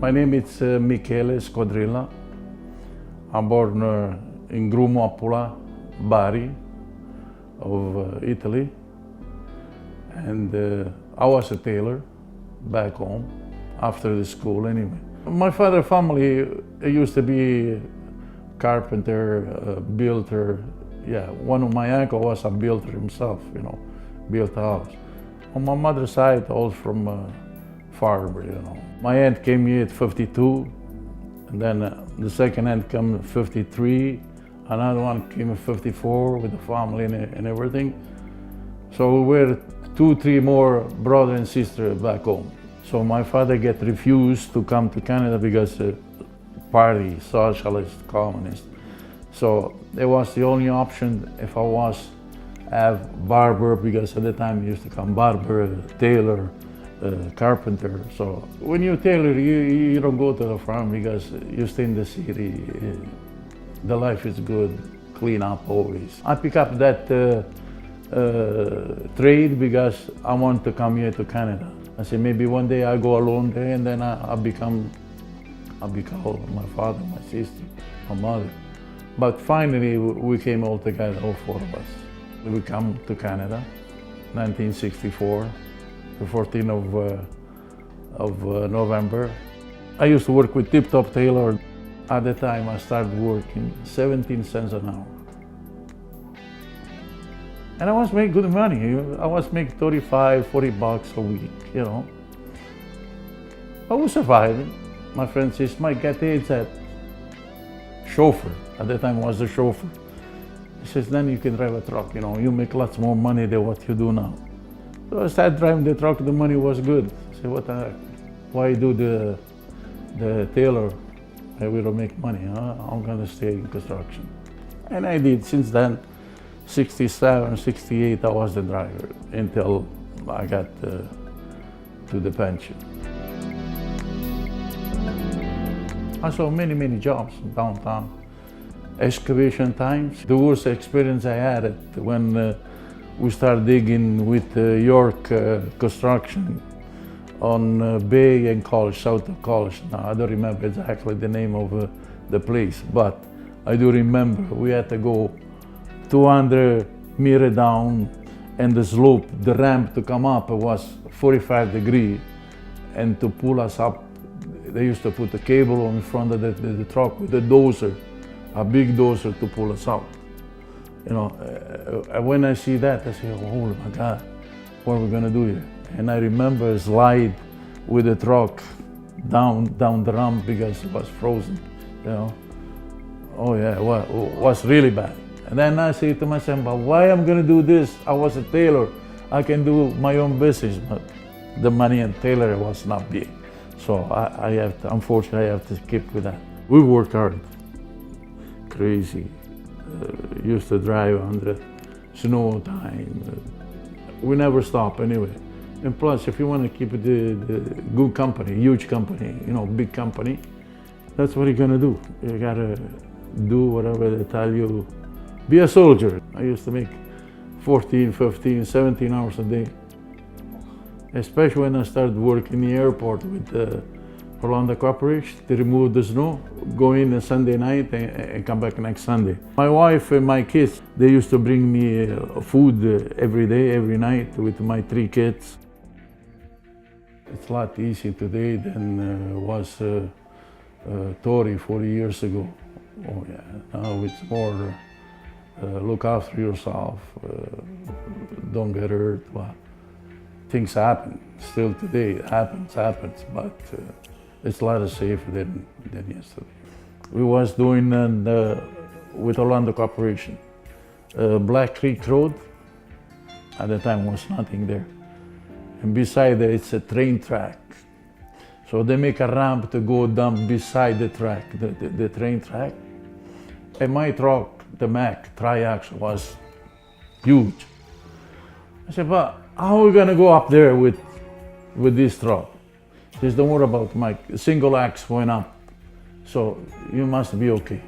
My name is Mike Squadrilla. I'm born in Grumopola, Bari of Italy. And I was a tailor back home after the school anyway. My father's family used to be carpenter, builder. Yeah, one of my uncle was a builder himself, you know, built a house. On my mother's side, all from farmer, you know. My aunt came here at 52, and then the second aunt came at 53, another one came at 54 with the family and everything. So we were 2-3 more brother and sister back home. So my father get refused to come to Canada because party, socialist, communist. So it was the only option if I was have barber, because at the time used to come barber, tailor, carpenter. So when you tailor, you don't go to the farm because you stay in the city. The life is good, clean up always. I pick up that trade because I want to come here to Canada. I said maybe one day I go alone there, and then I become my father, my sister, my mother. But finally we came all together, all 4 of us. We come to Canada, 1964, the 14th of November. I used to work with Tip Top Tailor. At the time I started working 17 cents an hour. And I was making good money. I was making 35, 40 bucks a week, you know. I was surviving. My friend says, Mike, get that chauffeur. At the time I was a chauffeur. He says, then you can drive a truck, you know, you make lots more money than what you do now. So I started driving the truck, the money was good. I said, what the heck? Why do the tailor? We don't make money, huh? I'm gonna stay in construction. And I did. Since then, 67, 68, I was the driver until I got to the pension. I saw many jobs downtown. Excavation times, the worst experience I had it when we started digging with York Construction on Bay and College, south of College. Now I don't remember exactly the name of the place, but I do remember we had to go 200 meters down, and the slope, the ramp to come up was 45 degrees, and to pull us up, they used to put a cable in front of the truck with a dozer, a big dozer to pull us out. You know, when I see that, I say, oh my God, what are we gonna do here? And I remember slide with the truck down the ramp because it was frozen, you know. Oh yeah, it was really bad. And then I say to myself, but why I'm gonna do this? I was a tailor, I can do my own business, but the money in tailor was not big. So I have to, unfortunately, I have to keep with that. We work hard, crazy. Used to drive under snow time. We never stop anyway. And plus, if you want to keep the good company, huge company, you know, big company, that's what you're gonna do. You gotta do whatever they tell you. Be a soldier. I used to make 14, 15, 17 hours a day. Especially when I started working in the airport with LIUNA Corporation to remove the snow, go in a Sunday night and come back next Sunday. My wife and my kids, they used to bring me food every day, every night with my 3 kids. It's a lot easier today than was 30, 40 years ago. Oh yeah, now it's more look after yourself, don't get hurt. Well, things happen, still today, it happens, but it's a lot safer than yesterday. We was doing with LIUNA Corporation, Black Creek Road. At the time was nothing there. And beside it, it's a train track. So they make a ramp to go down beside the track, the train track. And my truck, the Mack tri-axle, was huge. I said, but how are we gonna go up there with this truck? He says, don't worry about it, Mike. Single axe went up, so you must be okay.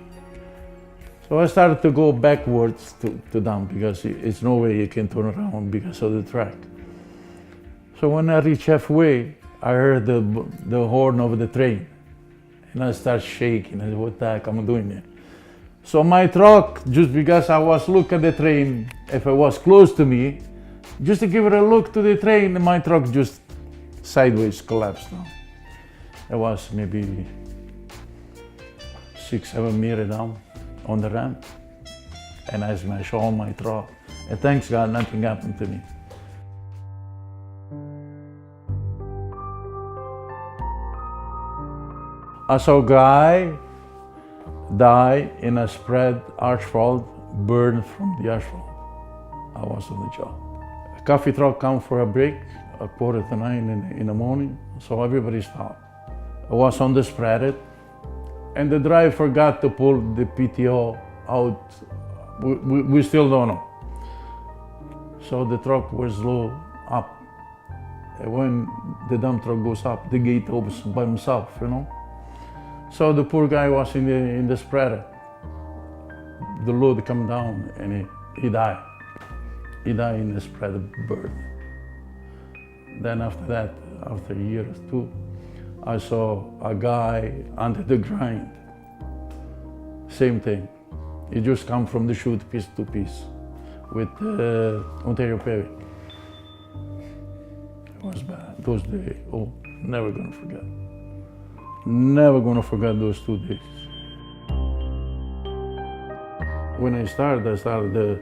So I started to go backwards to down because it's no way you can turn around because of the track. So when I reached halfway, I heard the horn of the train. And I start shaking. I said, what the heck am I doing here? So my truck, just because I was looking at the train, if it was close to me, just to give it a look to the train, my truck just sideways collapsed down. It was maybe 6-7 meters down on the ramp. And I smashed all my truck. And thanks God, nothing happened to me. I saw a guy die in a spread asphalt, burned from the asphalt. I was on the job. A coffee truck come for a break at 8:45 in the morning, so everybody stopped. I was on the spread, and the driver forgot to pull the PTO out. We still don't know. So the truck was low up. And when the dump truck goes up, the gate opens by himself, you know. So the poor guy was in the spreader. The load come down and he died. He died in the spreader, burned. Then after that, after a year or two, I saw a guy under the grind. Same thing. He just come from the chute piece to piece with Ontario paving. It was bad. Those days, oh, never gonna forget. Never gonna forget those 2 days. When I started the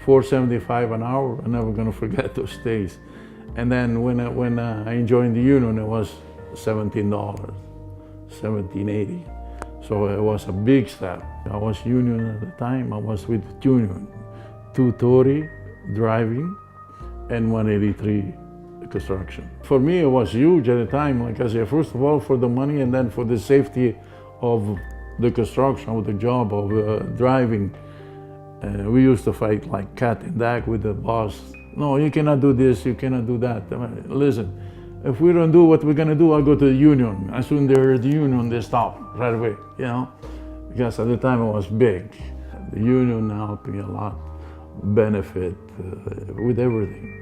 $4.75 an hour. I'm never gonna forget those days. And then when I joined the union, it was $17, $17.80. So it was a big step. I was union at the time. I was with union, 230 driving and 183 construction. For me, it was huge at the time. Like I said, first of all, for the money, and then for the safety of the construction, of the job, of driving. We used to fight like cat and dog with the boss. No, you cannot do this, you cannot do that. I mean, listen, if we don't do what we're gonna do, I'll go to the union. As soon as they heard the union, they stop right away, you know? Because at the time it was big. The union helped me a lot, benefit with everything.